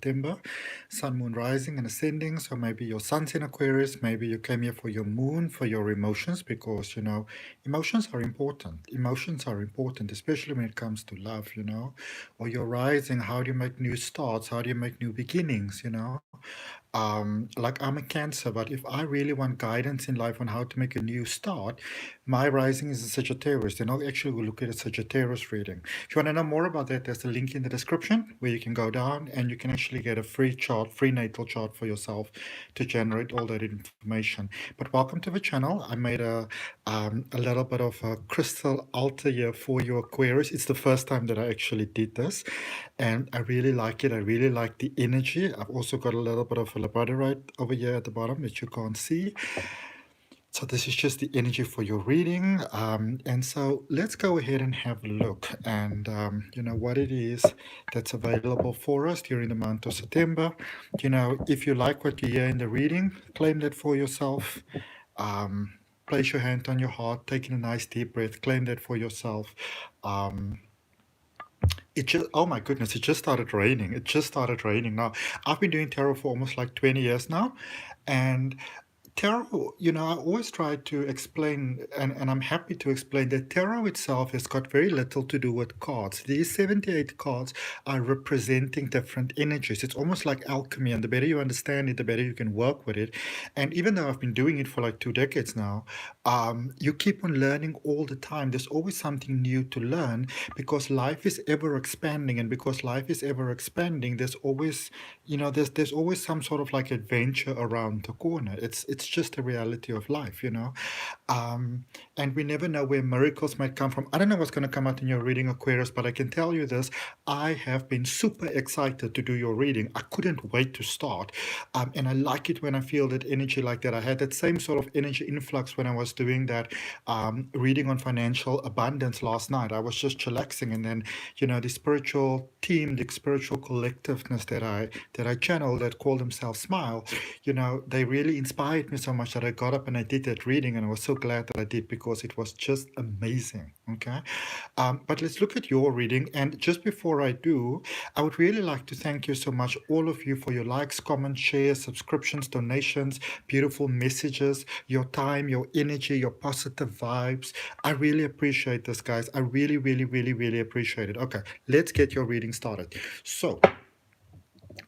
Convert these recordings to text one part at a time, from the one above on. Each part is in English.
September. Sun, Moon, Rising and Ascending. So maybe your Sun's in Aquarius. Maybe you came here for your Moon, for your emotions, because, emotions are important. Emotions are important, especially when it comes to love, or your Rising. How do you make new starts? How do you make new beginnings, like I'm a Cancer, but if I really want guidance in life on how to make a new start, my rising is a Sagittarius. Then I'll actually look at a Sagittarius reading. If you want to know more about that, there's a link in the description where you can go down and you can actually get a free chart, free natal chart for yourself to generate all that information. But welcome to the channel. I made a little bit of a crystal altar here for your Aquarius. It's the first time that I actually did this, and I really like it. I really like the energy. I've also got a little bit of a labradorite over here at the bottom that you can't see. So this is just the energy for your reading. And so let's go ahead and have a look and what it is that's available for us during the month of September. If you like what you hear in the reading, claim that for yourself. Place your hand on your heart, taking a nice deep breath, claim that for yourself. Oh my goodness, it just started raining. It just started raining now. I've been doing tarot for almost like 20 years now. And tarot, I always try to explain, and I'm happy to explain that tarot itself has got very little to do with cards. These 78 cards are representing different energies. It's almost like alchemy, and the better you understand it, the better you can work with it. And even though I've been doing it for like 2 decades now, you keep on learning all the time. There's always something new to learn because life is ever expanding, and because life is ever expanding, there's always, there's always some sort of like adventure around the corner. It's just a reality of life, and we never know where miracles might come from. I don't know what's going to come out in your reading, Aquarius, but I can tell you this: I have been super excited to do your reading. I couldn't wait to start, and I like it when I feel that energy like that. I had that same sort of energy influx when I was doing that reading on financial abundance last night. I was just chillaxing, and then the spiritual team, the spiritual collectiveness that I channel, that call themselves Smile, they really inspired me so much that I got up and I did that reading, and I was so glad that I did because it was just amazing. Okay, but let's look at your reading. And just before I do, I would really like to thank you so much, all of you, for your likes, comments, shares, subscriptions, donations, beautiful messages, your time, your energy, your positive vibes. I really appreciate this, guys. I really, really, really, really appreciate it. Okay, let's get your reading started. So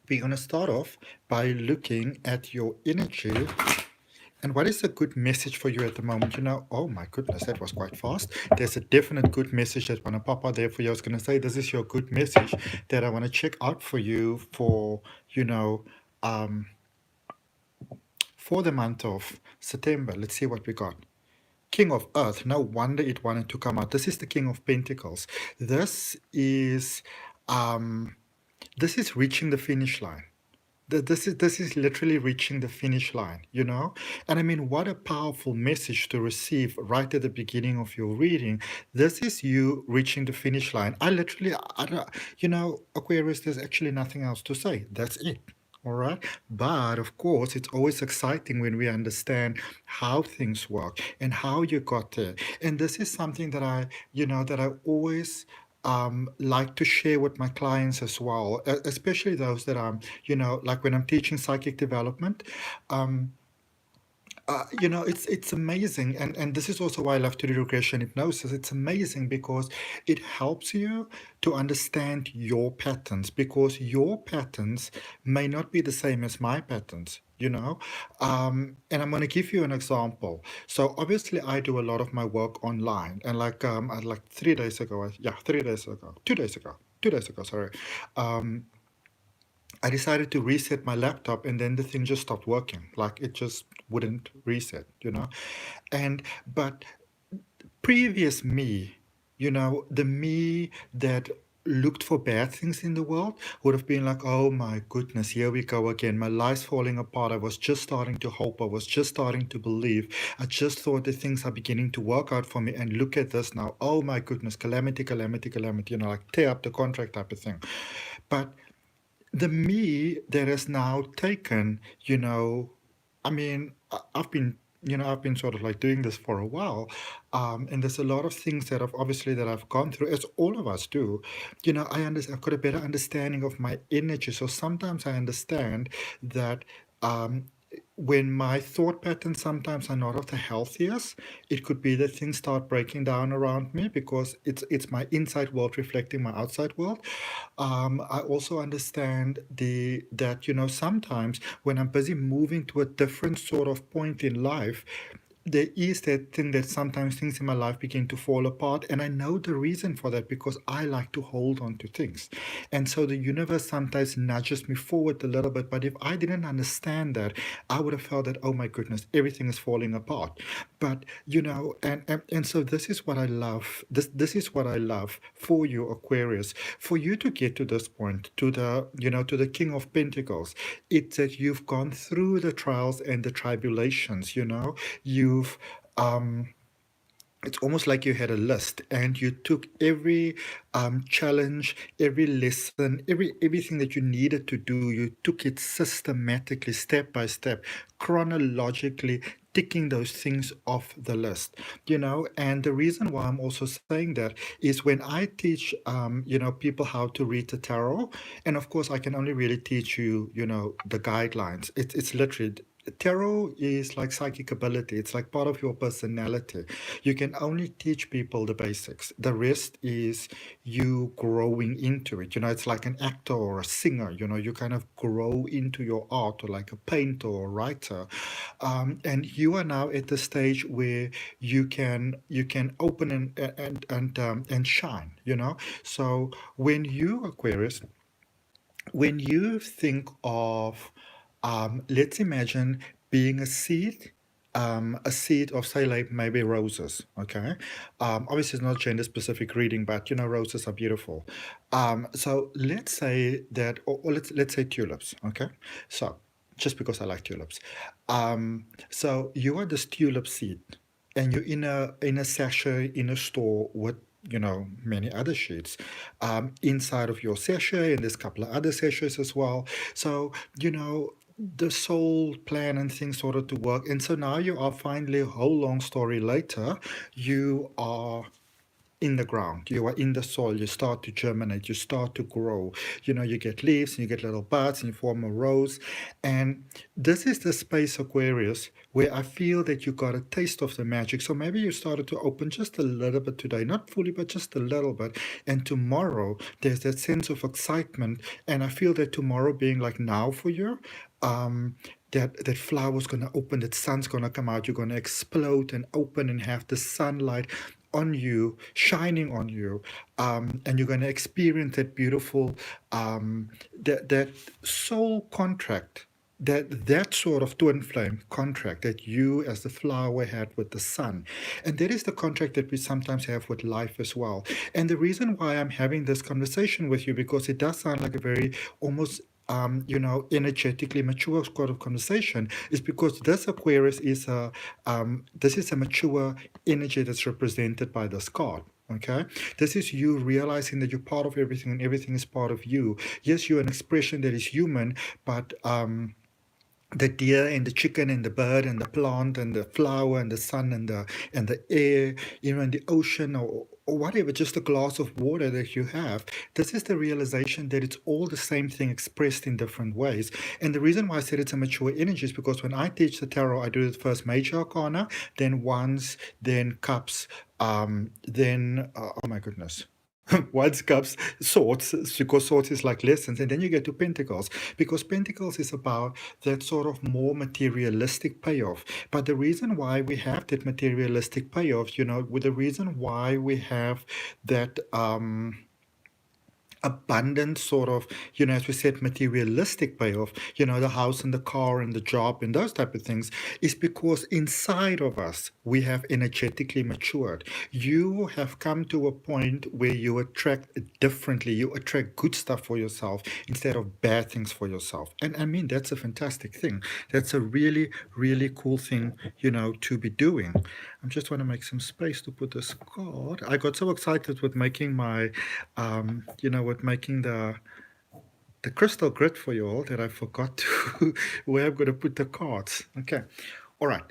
we're going to start off by looking at your energy. And what is a good message for you at the moment? Oh my goodness, that was quite fast. There's a definite good message that want to pop out there for you. I was going to say, this is your good message that I want to check out for you for, for the month of September. Let's see what we got. King of Earth. No wonder it wanted to come out. This is the King of Pentacles. This is reaching the finish line. This is literally reaching the finish line, And I mean, what a powerful message to receive right at the beginning of your reading. This is you reaching the finish line. I don't, Aquarius, there's actually nothing else to say. That's it. All right. But of course, it's always exciting when we understand how things work and how you got there. And this is something that I always like to share with my clients as well, especially those that I'm, like when I'm teaching psychic development. It's amazing, and this is also why I love to do regression hypnosis. It's amazing because it helps you to understand your patterns, because your patterns may not be the same as my patterns. And I'm going to give you an example. So obviously I do a lot of my work online, and like 2 days ago, sorry, I decided to reset my laptop, and then the thing just stopped working. Like it just wouldn't reset, but previous me, the me that looked for bad things in the world would have been like, oh my goodness, here we go again. My life's falling apart. I was just starting to hope. I was just starting to believe. I just thought that things are beginning to work out for me. And look at this now. Oh my goodness, calamity, calamity, calamity, like tear up the contract type of thing. But the me that has now taken, I've been I've been sort of like doing this for a while, and there's a lot of things that I've gone through, as all of us do. I've got a better understanding of my energy. So sometimes I understand that when my thought patterns sometimes are not of the healthiest, it could be that things start breaking down around me because it's my inside world reflecting my outside world. I also understand that sometimes when I'm busy moving to a different sort of point in life, there is that thing that sometimes things in my life begin to fall apart, and I know the reason for that because I like to hold on to things. And so the universe sometimes nudges me forward a little bit, but if I didn't understand that, I would have felt that, oh my goodness, everything is falling apart. But and so this is what I love. This is what I love for you, Aquarius, for you to get to this point, to the King of Pentacles. It's that you've gone through the trials and the tribulations. You've it's almost like you had a list and you took every challenge, every lesson, everything that you needed to do. You took it systematically, step by step, chronologically, ticking those things off the list. And the reason why I'm also saying that is when I teach people how to read the tarot, and of course I can only really teach you the guidelines. It's literally, tarot is like psychic ability. It's like part of your personality. You can only teach people the basics. The rest is you growing into it. It's like an actor or a singer. You kind of grow into your art, or like a painter or writer. And you are now at the stage where you can open and shine. So when you, Aquarius, when you think of, let's imagine being a seed of, say, like maybe roses, okay? Obviously, it's not gender-specific reading, but roses are beautiful. So let's say that, or let's say tulips, okay? So just because I like tulips, so you are this tulip seed, and you're in a sachet in a store with many other sheets inside of your sachet, and there's a couple of other sachets as well. So the soul plan and things started to work, and so now you are finally, a whole long story later, you are in the ground, you are in the soil, you start to germinate, you start to grow. You get leaves and you get little buds and you form a rose. And this is the space, Aquarius, where I feel that you got a taste of the magic. So maybe you started to open just a little bit today, not fully, but just a little bit. And tomorrow there's that sense of excitement, and I feel that tomorrow being like now for you, that flower's going to open, that sun's going to come out, you're going to explode and open and have the sunlight on you, shining on you, and you're going to experience that beautiful, that soul contract, that sort of twin flame contract that you as the flower had with the sun. And that is the contract that we sometimes have with life as well. And the reason why I'm having this conversation with you, because it does sound like a very almost energetically mature sort of conversation, is because this Aquarius is this is a mature energy that's represented by this card. Okay, this is you realizing that you're part of everything and everything is part of you. Yes, you're an expression that is human, but the deer and the chicken and the bird and the plant and the flower and the sun and the air, and the ocean, or whatever, just a glass of water that you have. This is the realization that it's all the same thing expressed in different ways. And the reason why I said it's a mature energy is because when I teach the tarot, I do the first major arcana, then wands, then cups, then oh my goodness. Wands, cups, swords, because swords is like lessons, and then you get to pentacles, because pentacles is about that sort of more materialistic payoff. But the reason why we have that materialistic payoff, with the reason why we have that abundant sort of, as we said, materialistic payoff, the house and the car and the job and those type of things, is because inside of us, we have energetically matured. You have come to a point where you attract differently. You attract good stuff for yourself instead of bad things for yourself. And I mean, that's a fantastic thing. That's a really, really cool thing, to be doing. I just want to make some space to put this card. I got so excited with making my, with making the crystal grid for you all that I forgot to where I'm going to put the cards. Okay. All right.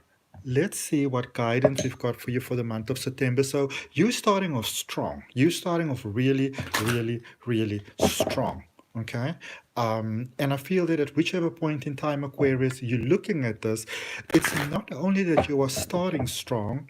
Let's see what guidance we've got for you for the month of September. So you starting off strong. You starting off really, really, really strong. Okay. And I feel that at whichever point in time, Aquarius, you're looking at this, it's not only that you are starting strong,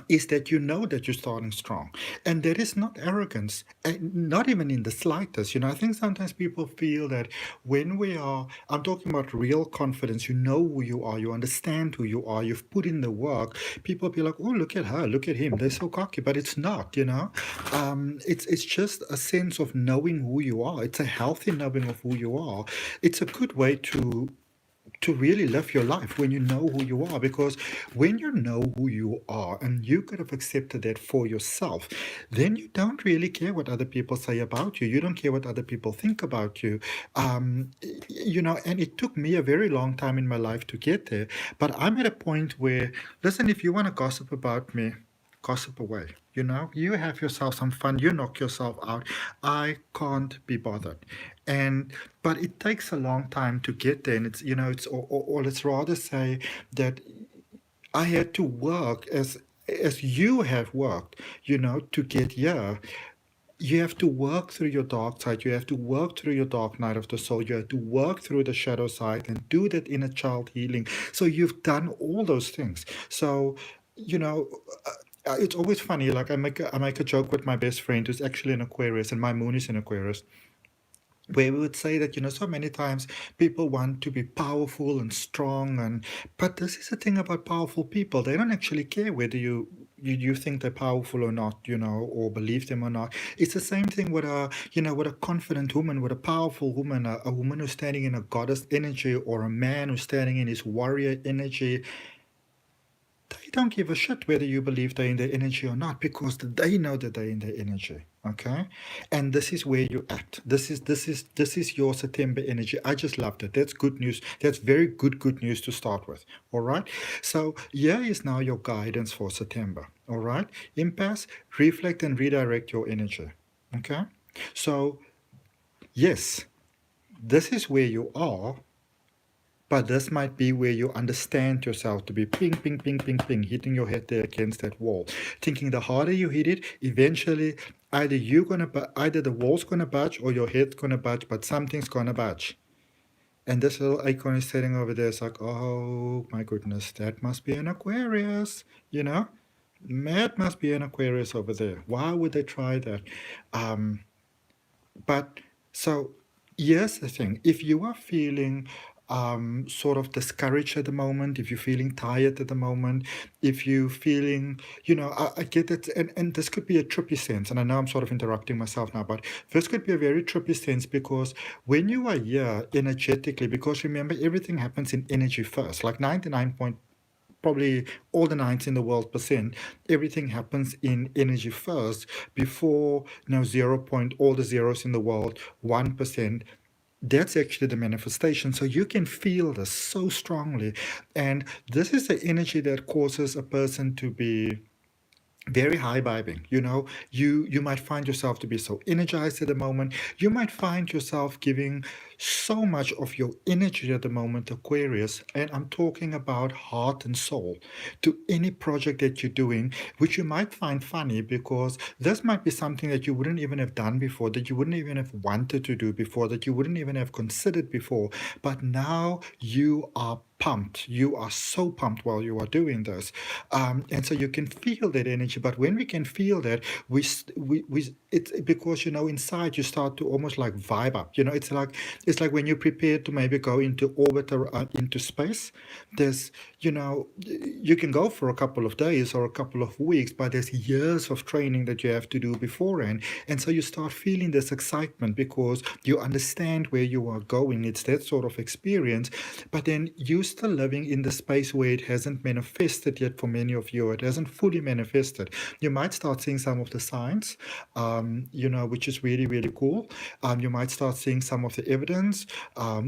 is that you know that you're starting strong. And there is not arrogance, not even in the slightest. I think sometimes people feel that when we are, I'm talking about real confidence, you know who you are, you understand who you are, you've put in the work. People be like, oh, look at her, look at him, they're so cocky. But it's not. It's just a sense of knowing who you are. It's a healthy knowing of who you are. It's a good way to really live your life when you know who you are, because when you know who you are and you could have accepted that for yourself, then you don't really care what other people say about you. You don't care what other people think about you. And it took me a very long time in my life to get there, but I'm at a point where, listen, if you want to gossip about me, gossip away. You have yourself some fun, you knock yourself out. I can't be bothered. And but it takes a long time to get there, and or let's rather say that I had to work as you have worked, to get here. You have to work through your dark side. You have to work through your dark night of the soul. You have to work through the shadow side and do that inner child healing. So you've done all those things. So, you know, it's always funny. Like I make a joke with my best friend who's actually an Aquarius, and my moon is in Aquarius, where we would say that so many times people want to be powerful and strong, but this is the thing about powerful people. They don't actually care whether you think they're powerful or not, or believe them or not. It's the same thing with a confident woman, with a powerful woman, a woman who's standing in a goddess energy, or a man who's standing in his warrior energy. They don't give a shit whether you believe they're in their energy or not, because they know that they're in their energy. Okay, and this is where you act. This is your September energy. I just loved it. That's good news. That's very good news to start with. All right. So here is now your guidance for September. All right. Impasse, reflect and redirect your energy. Okay. So yes, this is where you are. But this might be where you understand yourself to be ping, ping, ping, ping, ping, hitting your head there against that wall. Thinking the harder you hit it, eventually either the wall's gonna budge or your head's gonna budge, but something's gonna budge. And this little icon is sitting over there. It's like, oh my goodness, that must be an Aquarius, That must be an Aquarius over there. Why would they try that? But so here's the thing. If you are feeling sort of discouraged at the moment, if you're feeling tired at the moment, if you're feeling, I get it, and this could be a trippy sense, and I know I'm sort of interrupting myself now, but this could be a very trippy sense, because when you are here energetically, because remember, everything happens in energy first, like 99 probably all the nines in the world percent, everything happens in energy first before 0 point, all the zeros in the world, 1%. That's actually the manifestation. So you can feel this so strongly. And this is the energy that causes a person to be very high vibing. You might find yourself to be so energized at the moment. You might find yourself giving so much of your energy at the moment, Aquarius, and I'm talking about heart and soul, to any project that you're doing, which you might find funny, because this might be something that you wouldn't even have done before, that you wouldn't even have wanted to do before, that you wouldn't even have considered before, but now you are pumped. You are so pumped while you are doing this, and so you can feel that energy. But when we can feel that, it's because inside you start to almost like vibe up. It's like when you prepare to maybe go into orbit or into space. There's you can go for a couple of days or a couple of weeks, but there's years of training that you have to do beforehand, and so you start feeling this excitement because you understand where you are going. It's that sort of experience, but then you still living in the space where it hasn't manifested yet for many of you. It hasn't fully manifested. You might start seeing some of the signs, which is really, really cool. You might start seeing some of the evidence.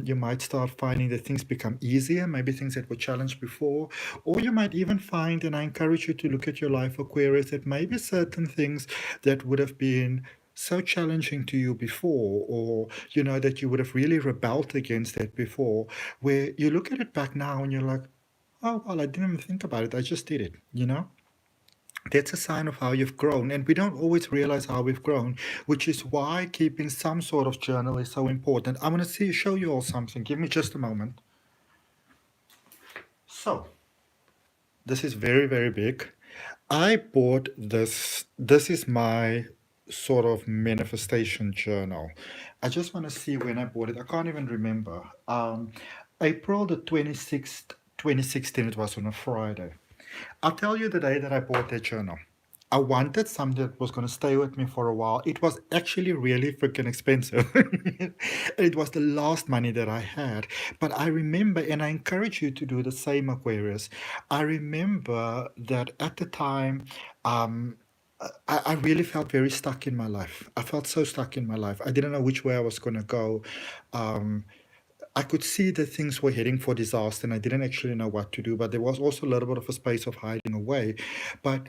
You might start finding that things become easier, maybe things that were challenged before. Or you might even find, and I encourage you to look at your life, Aquarius, that maybe certain things that would have been so challenging to you before, or that you would have really rebelled against that before, where you look at it back now and you're like, Oh, well, I didn't even think about it. I just did it, you know? That's a sign of how you've grown. And we don't always realize how we've grown, which is why keeping some sort of journal is so important. I'm going to show you all something. Give me just a moment. So, this is very, very big. I bought this. This is my sort of manifestation journal. I just want to see when I bought it. I can't even remember. April the 26th, 2016, it was on a Friday. I'll tell you the day that I bought that journal. I wanted something that was going to stay with me for a while. It was actually really freaking expensive. It was the last money that I had. But I remember, and I encourage you to do the same, Aquarius. I remember that at the time, um, I really felt very stuck in my life. I felt so stuck in my life. I didn't know which way I was going to go. Um, I could see that things were heading for disaster and I didn't actually know what to do, but there was also a little bit of a space of hiding away. But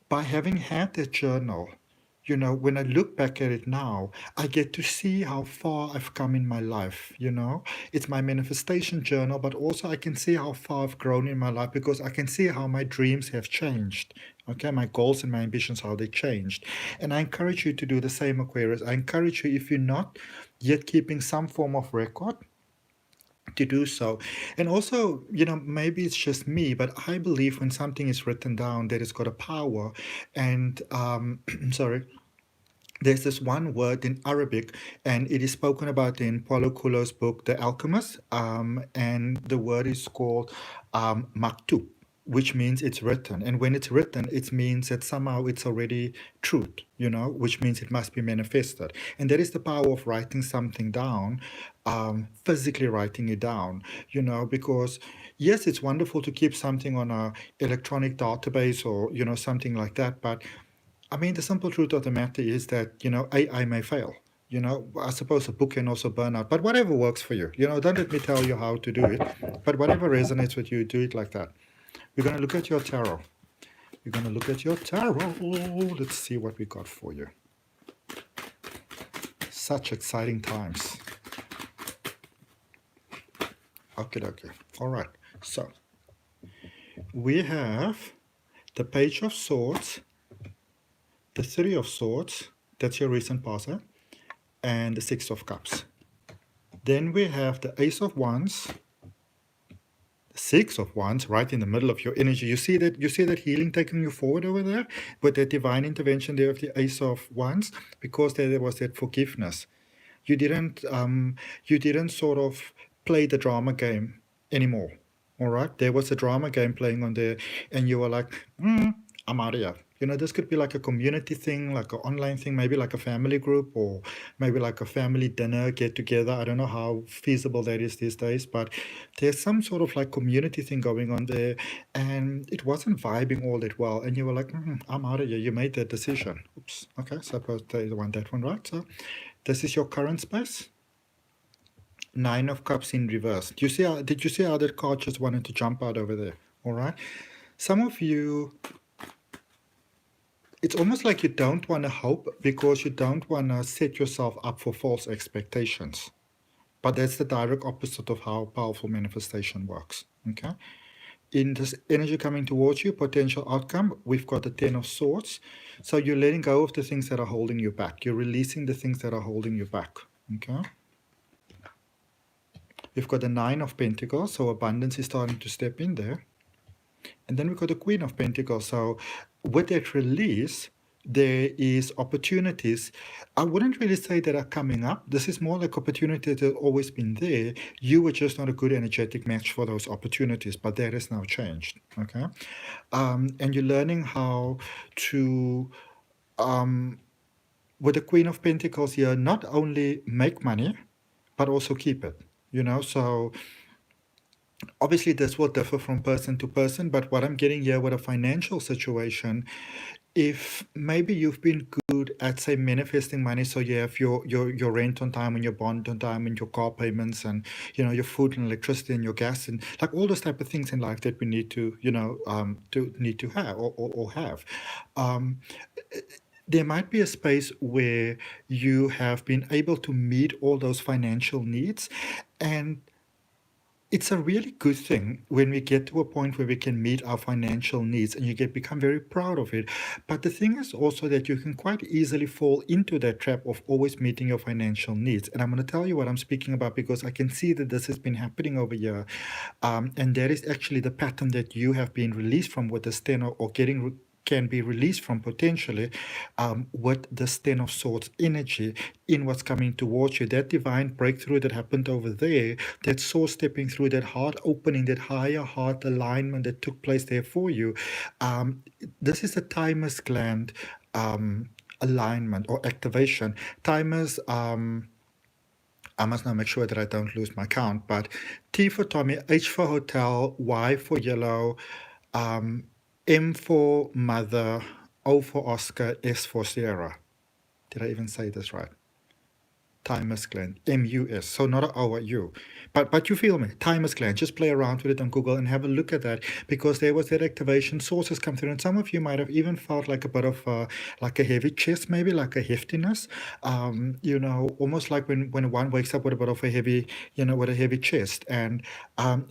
by having had that journal, you know, when I look back at it now, I get to see how far I've come in my life, you know. It's my manifestation journal, but also I can see how far I've grown in my life because I can see how my dreams have changed. Okay, my goals and my ambitions, how they changed. And I encourage you to do the same, Aquarius. I encourage you, if you're not yet keeping some form of record, to do so. And also, you know, maybe it's just me, but I believe when something is written down, that it's got a power. And sorry, there's this one word in Arabic, and it is spoken about in Paulo Coelho's book, The Alchemist, and the word is called maktub, which means it's written. And when it's written, it means that somehow it's already truth, you know, which means it must be manifested. And that is the power of writing something down, physically writing it down, you know, because yes, it's wonderful to keep something on a electronic database or, you know, something like that, but I mean, the simple truth of the matter is that, you know, AI may fail. You know, I suppose a book can also burn out, but whatever works for you. You know, don't let me tell you how to do it, but whatever resonates with you, do it like that. We're going to look at your tarot. We're going to look at your tarot. Let's see what we got for you. Such exciting times. Okay. All right. So, we have the Page of Swords, the Three of Swords, that's your recent passer, and the Six of Cups. Then we have the Ace of Wands, the Six of Wands, right in the middle of your energy. You see that healing taking you forward over there, with that divine intervention there of the Ace of Wands, because there was that forgiveness. You didn't sort of play the drama game anymore. All right, there was a drama game playing on there, and you were like, I'm out of here. You know, this could be like a community thing, like an online thing, maybe like a family group or maybe like a family dinner, get together. I don't know how feasible that is these days, but there's some sort of like community thing going on there. And it wasn't vibing all that well. And you were like, I'm out of here. You made that decision. Oops. Okay, suppose they want that one, right? So this is your current space. Nine of Cups in reverse. Did you see how that card just wanted to jump out over there? All right. Some of you, it's almost like you don't want to hope because you don't want to set yourself up for false expectations. But that's the direct opposite of how powerful manifestation works. Okay. In this energy coming towards you, potential outcome, we've got the Ten of Swords. So you're letting go of the things that are holding you back. You're releasing the things that are holding you back. Okay. We've got the Nine of Pentacles, so abundance is starting to step in there. And then we've got the Queen of Pentacles. So with that release, there is opportunities. I wouldn't really say that are coming up. This is more like opportunities that have always been there. You were just not a good energetic match for those opportunities, but that has now changed. Okay. And you're learning how to, with the Queen of Pentacles here, not only make money, but also keep it. You know, so obviously this will differ from person to person, but what I'm getting here with a financial situation, if maybe you've been good at, say, manifesting money, so you have your rent on time and your bond on time and your car payments and, you know, your food and electricity and your gas and like all those type of things in life that we need to, you know, to have or have. There might be a space where you have been able to meet all those financial needs, and it's a really good thing when we get to a point where we can meet our financial needs and become very proud of it. But the thing is also that you can quite easily fall into that trap of always meeting your financial needs. And I'm going to tell you what I'm speaking about because I can see that this has been happening over here. And that is actually the pattern that you have been released from with the Ten or can be released from potentially with this Ten of Swords energy in what's coming towards you. That divine breakthrough that happened over there, that soul stepping through, that heart opening, that higher heart alignment that took place there for you. This is a thymus gland alignment or activation. Thymus, I must now make sure that I don't lose my count, but T for Tommy, H for hotel, Y for yellow, M for mother, O for Oscar, S for Sierra. Did I even say this right? Thymus gland, M-U-S, so not an O, a U. But you feel me, thymus gland, just play around with it on Google and have a look at that, because there was that activation, sources come through, and some of you might have even felt like a bit of like a heavy chest, maybe like a heftiness, almost like when one wakes up with a bit of a heavy, with a heavy chest, and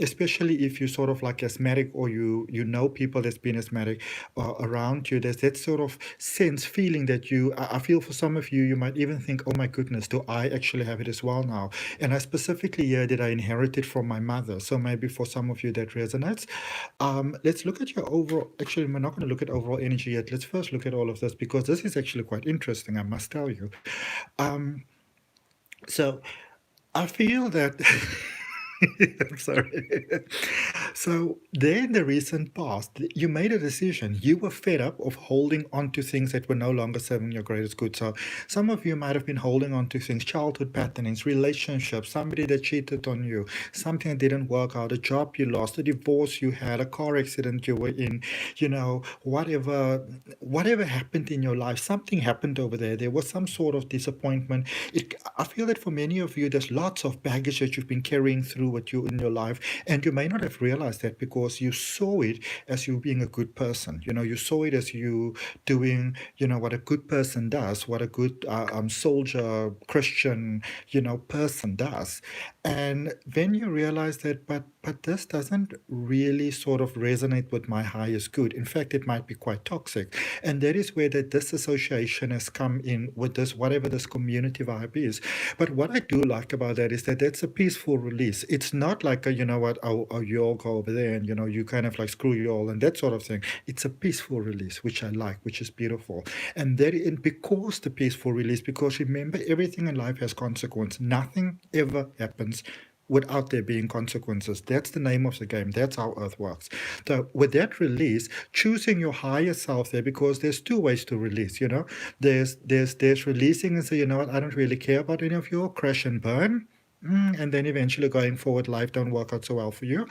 especially if you sort of like asthmatic, or you know people that's been asthmatic around you, there's that sort of sense, feeling that I feel for some of you, you might even think, oh my goodness, do I actually have it as well now? And I specifically hear that I inherited from my mother. So maybe for some of you that resonates. Let's look at your overall, actually, we're not going to look at overall energy yet. Let's first look at all of this, because this is actually quite interesting, I must tell you. So I feel that I'm sorry. So there in the recent past, you made a decision. You were fed up of holding on to things that were no longer serving your greatest good. So some of you might have been holding on to things, childhood patterns, relationships, somebody that cheated on you, something that didn't work out, a job you lost, a divorce you had, a car accident you were in, whatever happened in your life, something happened over there. There was some sort of disappointment. I feel that for many of you, there's lots of baggage that you've been carrying through with you in your life, and you may not have realized that because you saw it as you being a good person. You saw it as you doing, what a good person does, what a good soldier, Christian, person does. And then you realize that, but this doesn't really sort of resonate with my highest good. In fact, it might be quite toxic. And that is where the disassociation has come in with this, whatever this community vibe is. But what I do like about that is that that's a peaceful release. It's not like a, you all go over there and, you kind of like screw you all and that sort of thing. It's a peaceful release, which I like, which is beautiful. And because the peaceful release, because remember, everything in life has consequence. Nothing ever happens without there being consequences. That's the name of the game. That's how Earth works. So with that release, choosing your higher self there, because there's two ways to release, There's releasing and say, you know what, I don't really care about any of you, crash and burn. And then eventually going forward, life don't work out so well for you.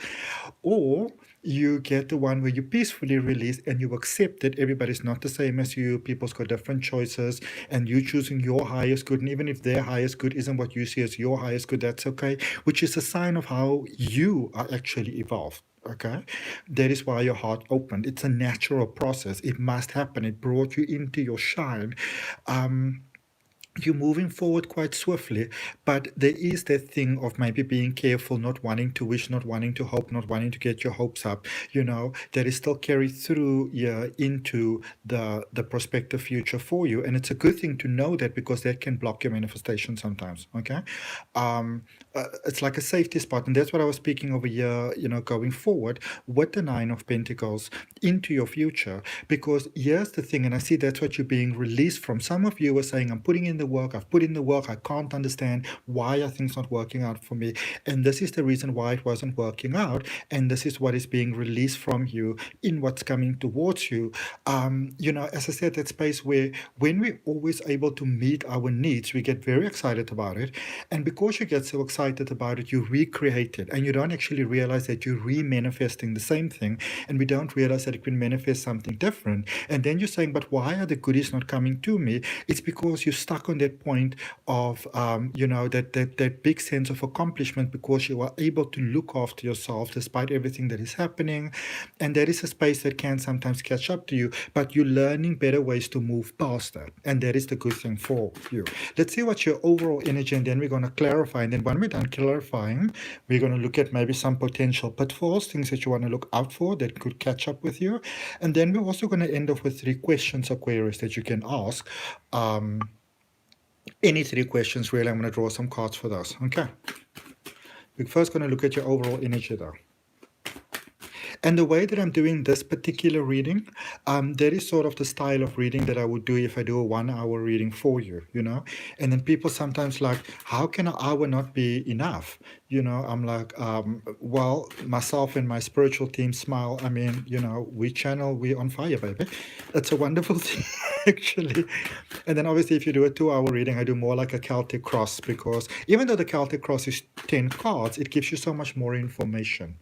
Or you get the one where you peacefully release and you accept that everybody's not the same as you, people's got different choices, and you choosing your highest good. And even if their highest good isn't what you see as your highest good, that's okay, which is a sign of how you are actually evolved. Okay, that is why your heart opened. It's a natural process. It must happen. It brought you into your shine. You're moving forward quite swiftly, but there is that thing of maybe being careful, not wanting to wish, not wanting to hope, not wanting to get your hopes up, that is still carried through into the prospective future for you. And it's a good thing to know that, because that can block your manifestation sometimes, okay? It's like a safety spot, and that's what I was speaking over here, going forward with the Nine of Pentacles into your future, because here's the thing, and I see that's what you're being released from. Some of you are saying, I'm putting in the work, I've put in the work, I can't understand why are things not working out for me, and this is the reason why it wasn't working out, and this is what is being released from you in what's coming towards you. As I said, that space where when we're always able to meet our needs, we get very excited about it, and because you get so excited about it, you recreate it, and you don't actually realize that you're re-manifesting the same thing, and we don't realize that it can manifest something different. And then you're saying, but why are the goodies not coming to me? It's because you're stuck on that point of that big sense of accomplishment, because you are able to look after yourself despite everything that is happening. And that is a space that can sometimes catch up to you, but you're learning better ways to move past that, and that is the good thing for you. Let's see what's your overall energy, and then we're going to clarify. And then done clarifying, we're going to look at maybe some potential pitfalls, things that you want to look out for that could catch up with you. And then we're also going to end off with 3 questions, Aquarius, that you can ask. Any 3 questions, really. I'm going to draw some cards for those. Okay. We're first going to look at your overall energy, though. And the way that I'm doing this particular reading, that is sort of the style of reading that I would do if I do a 1-hour reading for you, you know. And then people sometimes like, how can an hour not be enough? You know, I'm like, well, myself and my spiritual team smile. I mean, you know, we're on fire, baby. It's a wonderful thing, actually. And then obviously if you do a 2-hour reading, I do more like a Celtic cross, because even though the Celtic cross is 10 cards, it gives you so much more information.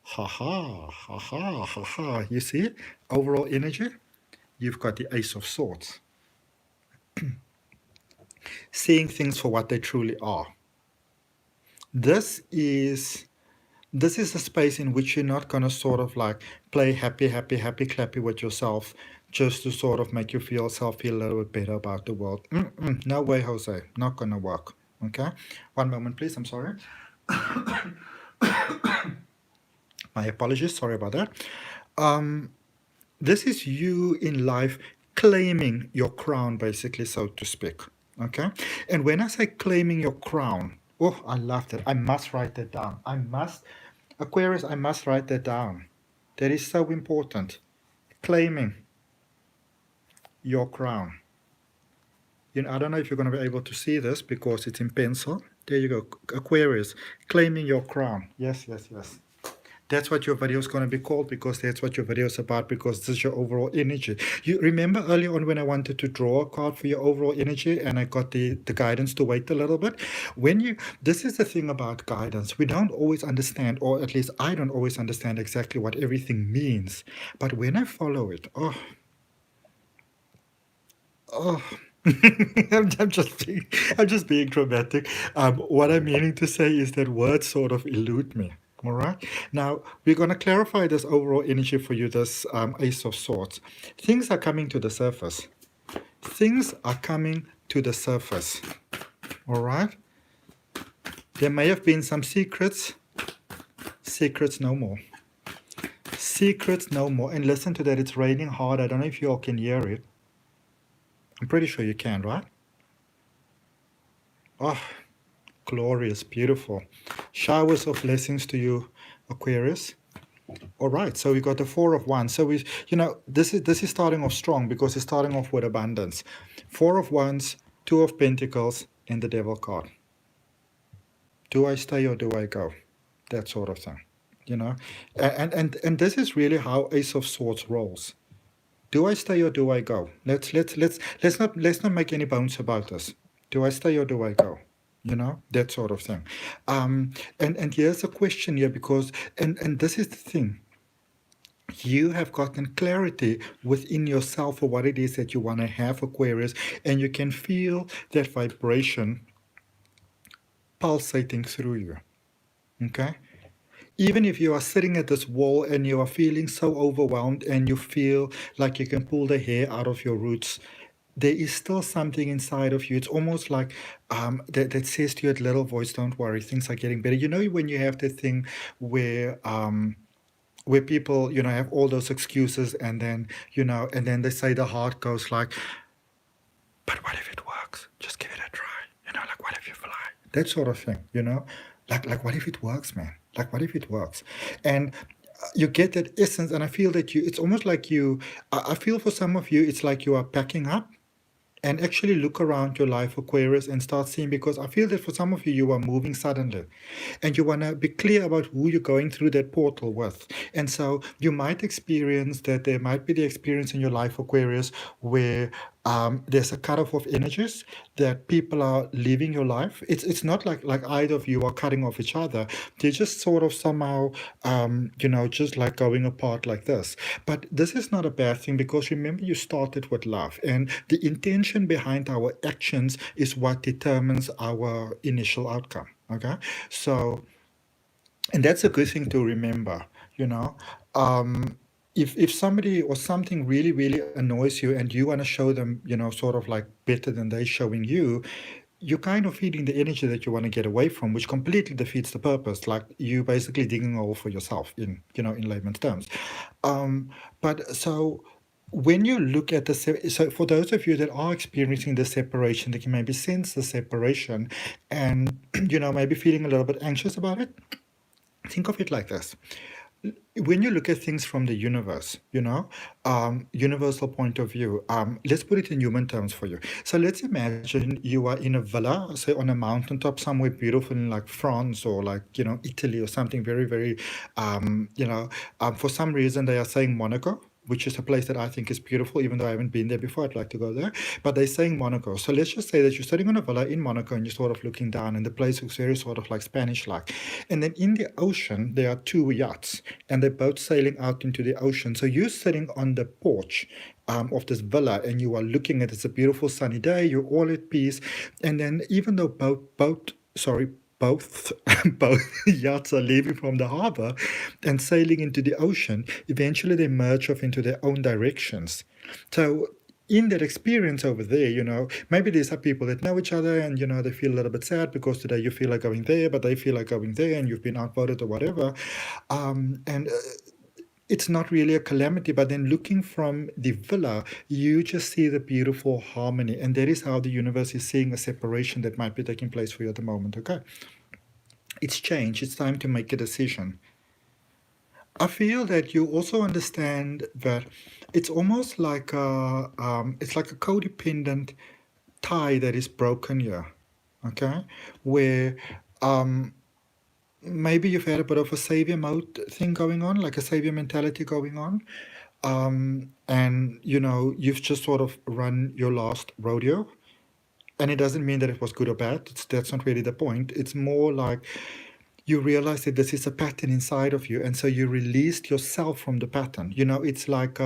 Ha ha, ha ha, ha ha. You see, overall energy, you've got the Ace of Swords. Seeing things for what they truly are. This is a space in which you're not going to sort of like play happy, clappy with yourself just to sort of make yourself feel a little bit better about the world. No way, Jose. Not going to work. Okay? One moment, please. I'm sorry. My apologies, sorry about that. This is you in life claiming your crown, basically, so to speak. Okay? And when I say claiming your crown, oh, I love that. I must write that down. Aquarius, I must write that down. That is so important. Claiming your crown. You know, I don't know if you're going to be able to see this because it's in pencil. There you go. Aquarius, claiming your crown. Yes, yes, yes. That's what your video is going to be called, because that's what your video is about, because this is your overall energy. You remember earlier on when I wanted to draw a card for your overall energy and I got the guidance to wait a little bit? This is the thing about guidance. We don't always understand, or at least I don't always understand exactly what everything means. But when I follow it, oh, I'm just being dramatic. What I'm meaning to say is that words sort of elude me. All right. Now we're going to clarify this overall energy for you. This Ace of Swords. Things are coming to the surface. Things are coming to the surface. All right. There may have been some secrets. Secrets no more. Secrets no more. And listen to that. It's raining hard. I don't know if you all can hear it. I'm pretty sure you can, right? Oh, glorious, beautiful. Showers of blessings to you, Aquarius. All right, so we got the 4 of Wands. So this is starting off strong, because it's starting off with abundance. 4 of Wands, 2 of Pentacles, and the Devil card. Do I stay or do I go? That sort of thing, you know. And this is really how Ace of Swords rolls. Do I stay or do I go? Let's not make any bones about this. Do I stay or do I go? You know, that sort of thing. And here's a question here, because and this is the thing. You have gotten clarity within yourself for what it is that you want to have, Aquarius, and you can feel that vibration pulsating through you. Okay? Even if you are sitting at this wall and you are feeling so overwhelmed and you feel like you can pull the hair out of your roots, there is still something inside of you. It's almost like that says to your little voice, don't worry, things are getting better. You know, when you have that thing where people, you know, have all those excuses, and then, you know, and then they say the heart goes like, but what if it works? Just give it a try. You know, like, what if you fly? That sort of thing, you know? Like what if it works, man? Like, what if it works? And you get that essence, and I feel that it's almost like I feel for some of you, it's like you are packing up, and actually look around your life, Aquarius, and start seeing, because I feel that for some of you, you are moving suddenly, and you want to be clear about who you're going through that portal with. And so you might experience that there might be the experience in your life, Aquarius, where there's a cutoff of energies, that people are leaving your life. It's not like either of you are cutting off each other. They're just sort of somehow, just like going apart like this. But this is not a bad thing, because remember, you started with love, and the intention behind our actions is what determines our initial outcome. Okay, so, and that's a good thing to remember. You know. If somebody or something really, really annoys you, and you want to show them, you know, sort of like better than they're showing you, you're kind of feeding the energy that you want to get away from, which completely defeats the purpose. Like you basically digging a hole for yourself in, in layman's terms. But so when you look at so for those of you that are experiencing the separation, that can maybe sense the separation and, maybe feeling a little bit anxious about it, think of it like this. When you look at things from the universe, universal point of view, let's put it in human terms for you. So let's imagine you are in a villa, say on a mountaintop somewhere beautiful in like France or like, Italy or something very, very, for some reason they are saying Monaco, which is a place that I think is beautiful, even though I haven't been there before. I'd like to go there. But they're saying Monaco. So let's just say that you're sitting on a villa in Monaco and you're sort of looking down and the place looks very sort of like Spanish-like. And then in the ocean, there are two yachts and they're both sailing out into the ocean. So you're sitting on the porch of this villa and you are looking at it's a beautiful sunny day, you're all at peace. And then even though both both yachts are leaving from the harbor and sailing into the ocean, eventually they merge off into their own directions. So in that experience over there, maybe these are people that know each other and, they feel a little bit sad because today you feel like going there, but they feel like going there and you've been outvoted or whatever. And it's not really a calamity, but then looking from the villa, you just see the beautiful harmony. And that is how the universe is seeing a separation that might be taking place for you at the moment, okay? It's change. It's time to make a decision. I feel that you also understand that it's almost like it's like a codependent tie that is broken here, okay? Where maybe you've had a bit of a savior mode thing going on, like a savior mentality going on. And, you've just sort of run your last rodeo. And it doesn't mean that it was good or bad. That's not really the point. It's more like you realize that this is a pattern inside of you, and so you released yourself from the pattern. It's like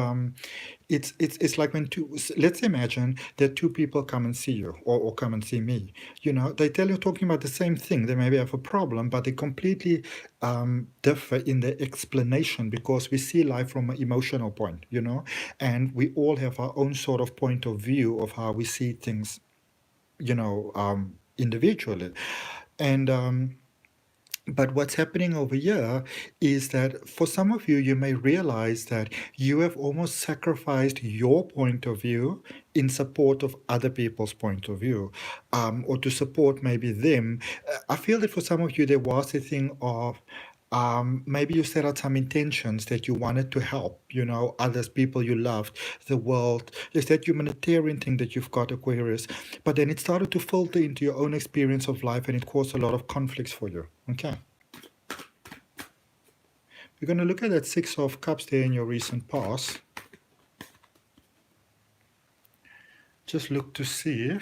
it's like when let's imagine that two people come and see you or come and see me. They tell you talking about the same thing. They maybe have a problem, but they completely differ in their explanation because we see life from an emotional point, and we all have our own sort of point of view of how we see things, individually. And but what's happening over here is that for some of you, you may realize that you have almost sacrificed your point of view in support of other people's point of view, or to support maybe them. I feel that for some of you, there was a thing of maybe you set out some intentions that you wanted to help, others, people you loved, the world. There's that humanitarian thing that you've got, Aquarius. But then it started to filter into your own experience of life and it caused a lot of conflicts for you. Okay. We're going to look at that Six of Cups there in your recent past. Just look to see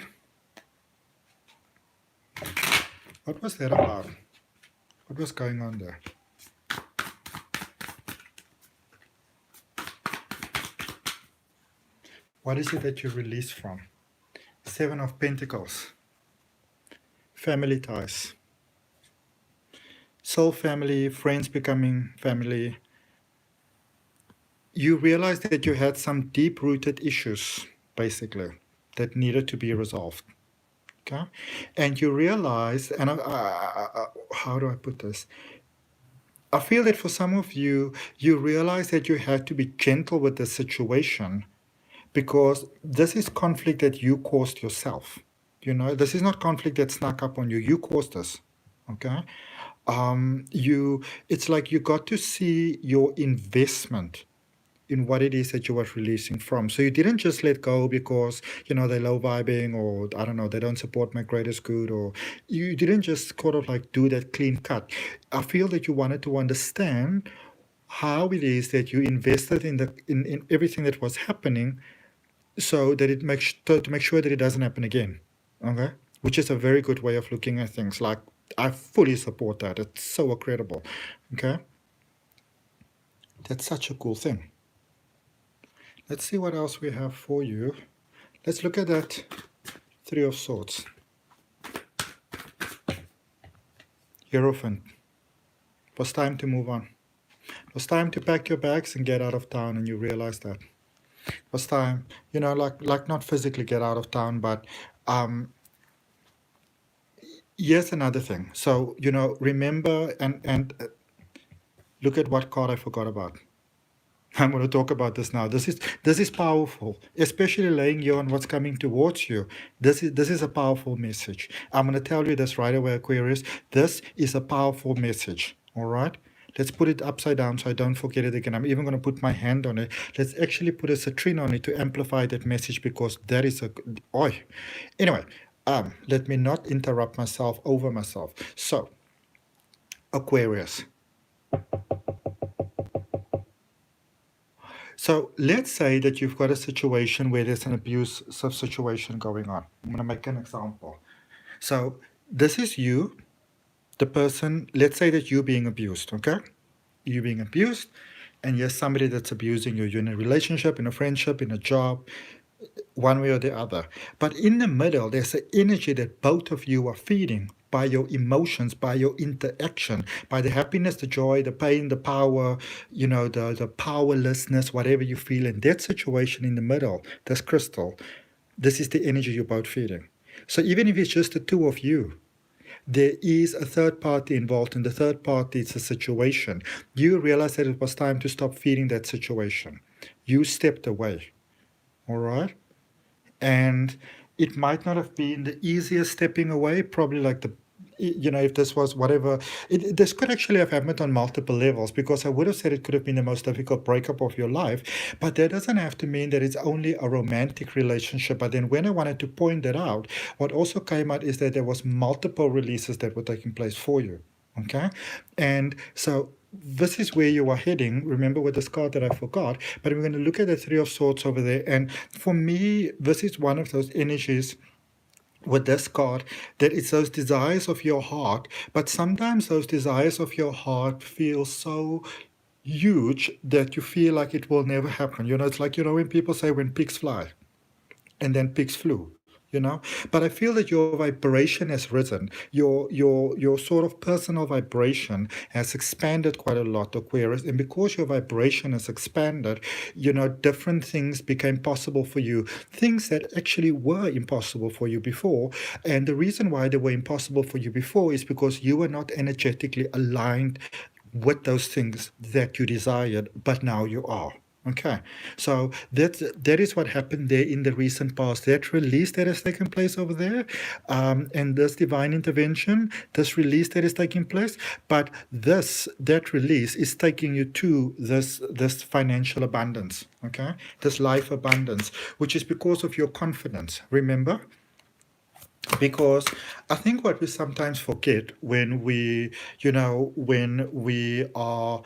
what was that about? What was going on there? What is it that you released from? Seven of Pentacles. Family ties. Soul family, friends becoming family. You realized that you had some deep-rooted issues, basically, that needed to be resolved. Okay? And you realize, and how do I put this? I feel that for some of you, you realize that you had to be gentle with the situation because this is conflict that you caused yourself. This is not conflict that snuck up on you. You caused this. Okay? It's like you got to see your investment in what it is that you were releasing from. So you didn't just let go because, they're low vibing or, I don't know, they don't support my greatest good, or you didn't just sort of like do that clean cut. I feel that you wanted to understand how it is that you invested in everything that was happening so that it makes to make sure that it doesn't happen again. Okay? Which is a very good way of looking at things. Like, I fully support that. It's so incredible. Okay? That's such a cool thing. Let's see what else we have for you. Let's look at that Three of Swords. Hierophant. It was time to move on. It was time to pack your bags and get out of town, and you realize that. It was time, like not physically get out of town, but here's another thing. So, remember and look at what card I forgot about. I'm going to talk about this now. This is powerful, especially laying you on what's coming towards you. This is a powerful message. I'm going to tell you this right away, Aquarius. This is a powerful message. All right. Let's put it upside down so I don't forget it again. I'm even going to put my hand on it. Let's actually put a citrine on it to amplify that message, because that is a oi. Anyway, let me not interrupt myself over myself. So, Aquarius. So let's say that you've got a situation where there's an abusive situation going on. I'm going to make an example. So this is you, the person, let's say that you're being abused, okay? You're being abused, and you're somebody that's abusing you. You're in a relationship, in a friendship, in a job, one way or the other. But in the middle, there's an energy that both of you are feeding by your emotions, by your interaction, by the happiness, the joy, the pain, the power, the powerlessness, whatever you feel in that situation in the middle, this crystal, this is the energy you're both feeding. So even if it's just the two of you, there is a third party involved, and the third party is a situation. You realize that it was time to stop feeding that situation. You stepped away. All right? And it might not have been the easiest stepping away, probably like if this was whatever, this could actually have happened on multiple levels, because I would have said it could have been the most difficult breakup of your life, but that doesn't have to mean that it's only a romantic relationship. But then when I wanted to point that out, what also came out is that there was multiple releases that were taking place for you. Okay. And so this is where you are heading. Remember with this card that I forgot, but we're going to look at the Three of Swords over there. And for me, this is one of those energies with this card, that it's those desires of your heart, but sometimes those desires of your heart feel so huge that you feel like it will never happen. It's like, when people say when pigs fly, and then pigs flew. But I feel that your vibration has risen. Your sort of personal vibration has expanded quite a lot, Aquarius. And because your vibration has expanded, different things became possible for you. Things that actually were impossible for you before. And the reason why they were impossible for you before is because you were not energetically aligned with those things that you desired, but now you are. Okay, so that is what happened there in the recent past. That release that has taken place over there, and this divine intervention, this release that is taking place, but that release is taking you to this financial abundance. Okay, this life abundance, which is because of your confidence. Remember. Because I think what we sometimes forget when we are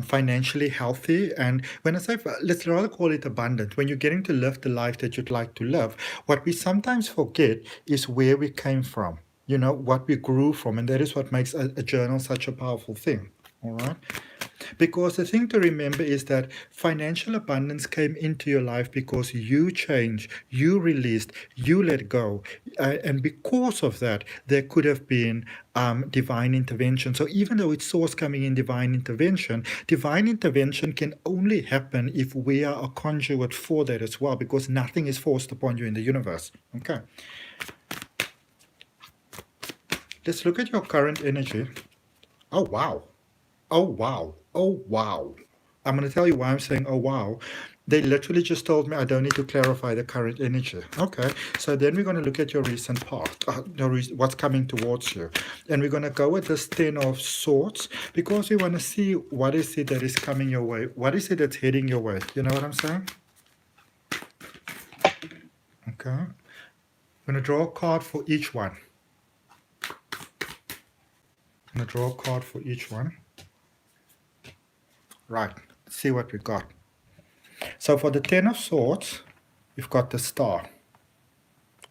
financially healthy, and when I say, let's rather call it abundant, when you're getting to live the life that you'd like to live, what we sometimes forget is where we came from, what we grew from, and that is what makes a journal such a powerful thing. All right. Because the thing to remember is that financial abundance came into your life because you changed, you released, you let go. And because of that, there could have been divine intervention. So even though it's source coming in divine intervention can only happen if we are a conduit for that as well, because nothing is forced upon you in the universe. Okay. Let's look at your current energy. Oh, wow. Oh, wow. Oh, wow. I'm going to tell you why I'm saying, oh, wow. They literally just told me I don't need to clarify the current energy. Okay, so then we're going to look at your recent path, what's coming towards you. And we're going to go with this 10 of Swords, because we want to see what is it that is coming your way. What is it that's heading your way? You know what I'm saying? Okay. I'm going to draw a card for each one. I'm going to draw a card for each one. Right, let's see what we got. So for the 10 of Swords, you've got the Star,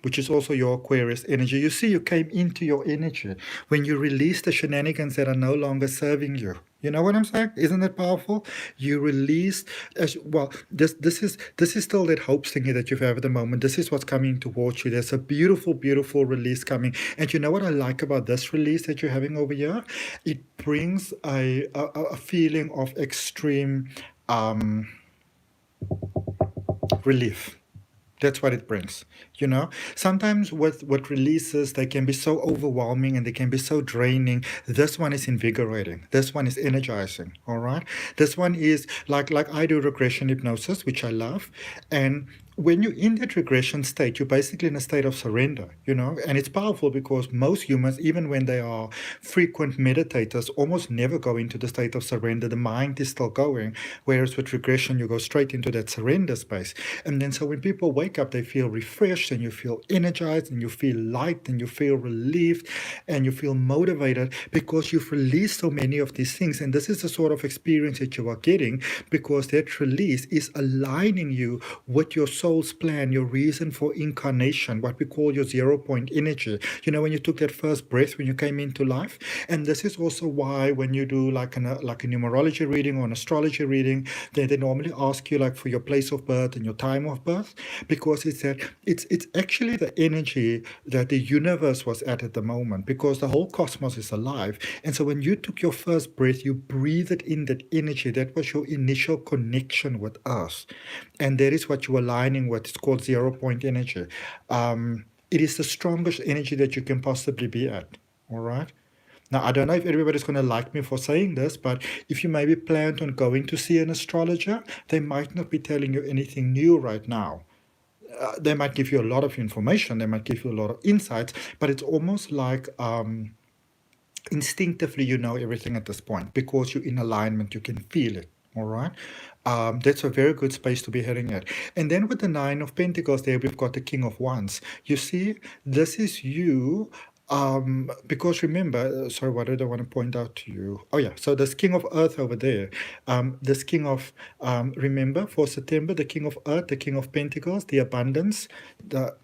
which is also your Aquarius energy. You see, you came into your energy when you release the shenanigans that are no longer serving you. You know what I'm saying? Isn't that powerful? You released, well, this is still that hope thingy that you have at the moment. This is what's coming towards you. There's a beautiful, beautiful release coming. And you know what I like about this release that you're having over here? It brings a feeling of extreme relief. That's what it brings, you know. Sometimes with what releases, they can be so overwhelming and they can be so draining. This one is invigorating. This one is energizing. All right. This one is like I do regression hypnosis, which I love, and when you're in that regression state, you're basically in a state of surrender, you know, and it's powerful because most humans, even when they are frequent meditators, almost never go into the state of surrender. The mind is still going, whereas with regression, you go straight into that surrender space. And then so when people wake up, they feel refreshed and you feel energized and you feel light and you feel relieved and you feel motivated because you've released so many of these things. And this is the sort of experience that you are getting because that release is aligning you with your soul's plan, your reason for incarnation, what we call your 0 point energy. You know, when you took that first breath when you came into life. And this is also why when you do like a numerology reading or an astrology reading, they normally ask you like for your place of birth and your time of birth, because it's actually the energy that the universe was at the moment, because the whole cosmos is alive. And so when you took your first breath, you breathed in that energy. That was your initial connection with us. And that is what you're aligning with. It's called 0 point energy. It is the strongest energy that you can possibly be at. All right. Now, I don't know if everybody's going to like me for saying this, but if you maybe planned on going to see an astrologer, they might not be telling you anything new right now. They might give you a lot of information, they might give you a lot of insights, but it's almost like instinctively you know everything at this point because you're in alignment, you can feel it. All right. That's a very good space to be heading at. And then with the Nine of Pentacles there, we've got the King of Wands. You see, this is you. Because remember, sorry, what did I want to point out to you? Oh yeah, so this King of Earth over there, this King of, remember for September, the King of Earth, the King of Pentacles, the abundance,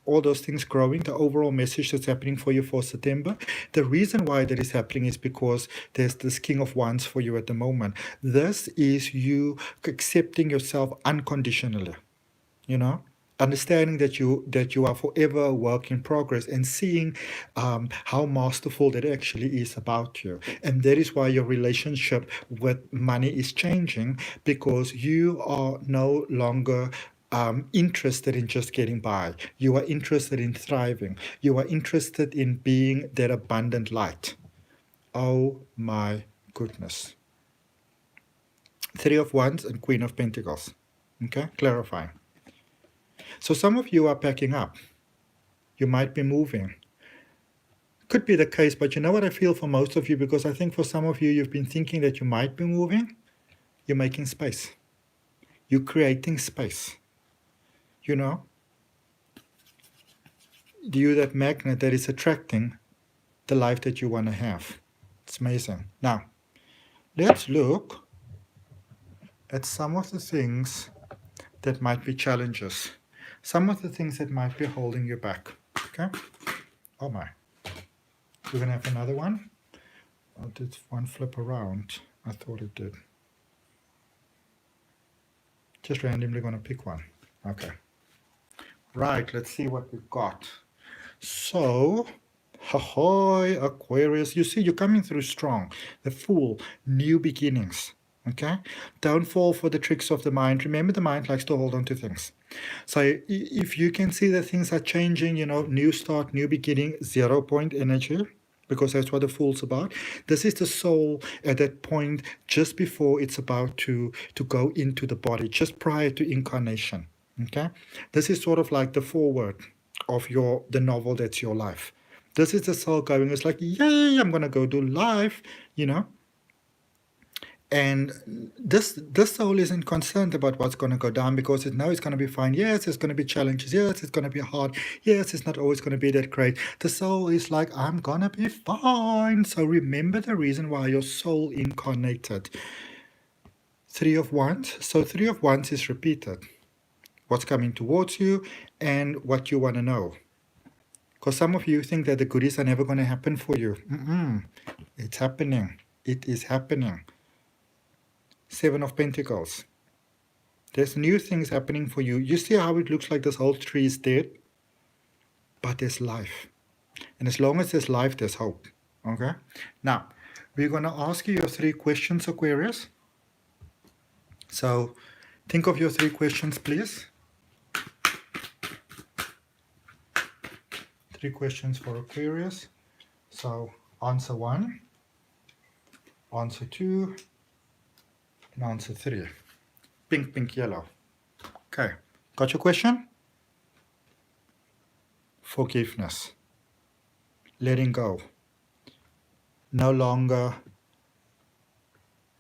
all those things growing, the overall message that's happening for you for September. The reason why that is happening is because there's this King of Wands for you at the moment. This is you accepting yourself unconditionally, you know? Understanding that you are forever a work in progress and seeing how masterful that actually is about you. And that is why your relationship with money is changing, because you are no longer interested in just getting by. You are interested in thriving. You are interested in being that abundant light. Oh my goodness. Three of Wands and Queen of Pentacles. Okay, clarifying. So some of you are packing up. You might be moving. Could be the case, but you know what I feel for most of you, because I think for some of you, you've been thinking that you might be moving. You're making space. You're creating space. You know? You're that magnet that is attracting the life that you want to have. It's amazing. Now, let's look at some of the things that might be challenges. Some of the things that might be holding you back. Okay? Oh my. We're going to have another one. Oh, did one flip around? I thought it did. Just randomly going to pick one. Okay. Right, let's see what we've got. So, ahoy, Aquarius. You see, you're coming through strong. The Fool, new beginnings. Okay? Don't fall for the tricks of the mind. Remember, the mind likes to hold on to things. So if you can see that things are changing, you know, new start, new beginning, 0 point energy, because that's what the Fool's about. This is the soul at that point just before it's about to go into the body, just prior to incarnation. Okay? This is sort of like the foreword of the novel that's your life. This is the soul going, it's like, yay, I'm going to go do life, you know. And this soul isn't concerned about what's going to go down, because it knows it's going to be fine. Yes, it's going to be challenges. Yes, it's going to be hard. Yes, it's not always going to be that great. The soul is like, I'm going to be fine. So remember the reason why your soul incarnated. Three of Wands. So Three of Wands is repeated. What's coming towards you and what you want to know. Because some of you think that the goodies are never going to happen for you. It's happening. It is happening. Seven of Pentacles. There's new things happening for you. You see how it looks like this whole tree is dead? But there's life. And as long as there's life, there's hope. Okay? Now, we're going to ask you your 3 questions, Aquarius. So, think of your 3 questions, please. 3 questions for Aquarius. So answer 1, answer 2, and answer 3. Pink, pink, yellow. Okay, got your question? Forgiveness. Letting go. No longer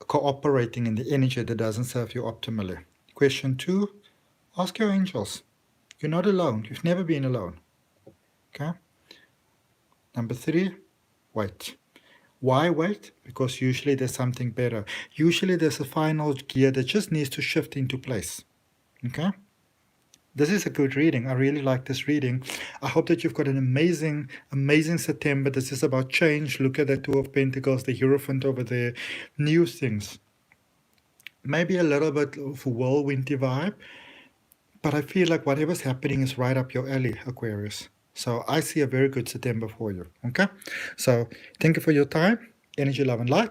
cooperating in the energy that doesn't serve you optimally. Question 2, ask your angels. You're not alone. You've never been alone. Okay? Number 3, wait. Why wait? Because usually there's something better. Usually there's a final gear that just needs to shift into place. Okay? This is a good reading. I really like this reading. I hope that you've got an amazing, amazing September. This is about change. Look at the Two of Pentacles, the Hierophant over there. New things. Maybe a little bit of a whirlwindy vibe. But I feel like whatever's happening is right up your alley, Aquarius. So I see a very good September for you. Okay? So thank you for your time. Energy, love, and light.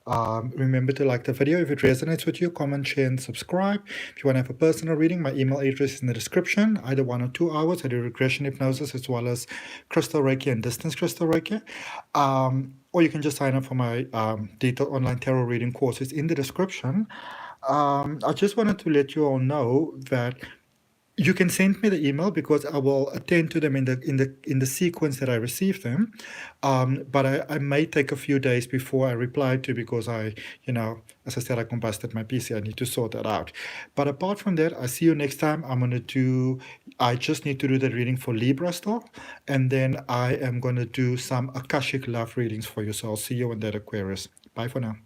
Remember to like the video if it resonates with you. Comment, share, and subscribe. If you want to have a personal reading, my email address is in the description. Either 1 or 2 hours. I do regression hypnosis as well as crystal Reiki and distance crystal Reiki. Or you can just sign up for my detailed online tarot reading course. It's in the description. I just wanted to let you all know that you can send me the email because I will attend to them in the sequence that I receive them. But I may take a few days before I reply to, because as I said, I combusted my PC. I need to sort that out. But apart from that, I see you next time. I just need to do the reading for Libra still. And then I am going to do some Akashic love readings for you. So I'll see you on that, Aquarius. Bye for now.